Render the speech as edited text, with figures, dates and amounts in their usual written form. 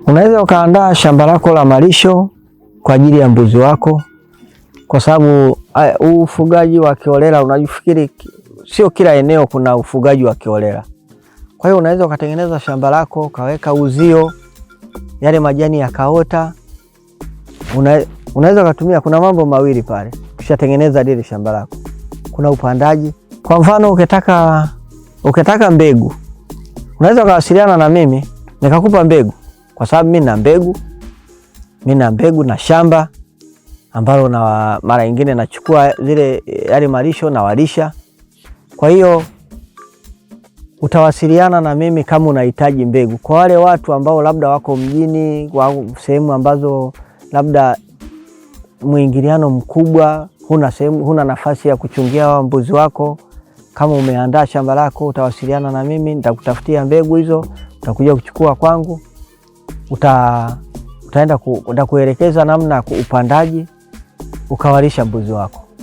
Unaweza ukaandaa shamba lako la malisho kwa ajili ya mbuzi wako, kwa sababu ufugaji wa kiholela unajifikiri sio kila eneo kuna ufugaji wa kiholela. Kwa hiyo unaweza ukatengeneza shamba lako, ukaweka uzio, yale majani yakaota. Unaweza ukatumia, kuna mambo mawili pale ukishatengeneza lile shamba lako. Kuna upandaji. Kwa mfano ukitaka mbegu, unaweza kuwasiliana na mimi nikakupa mbegu, kwa sababu mimi na mbegu na shamba ambalo na mara nyingine nachukua yale malisho na walisha. Kwa hiyo utawasiliana na mimi kama unahitaji mbegu. Kwa wale watu ambao labda wako mjini, wa sehemu ambazo labda mwingiliano mkubwa, huna nafasi ya kuchungia wa mbuzi wako, kama umeandaa shamba lako, utawasiliana na mimi, nitakutafutia mbegu hizo, utakuja kuchukua kwangu. Utaenda kuelekeza namna upandaji, ukawalisha mbuzi wako.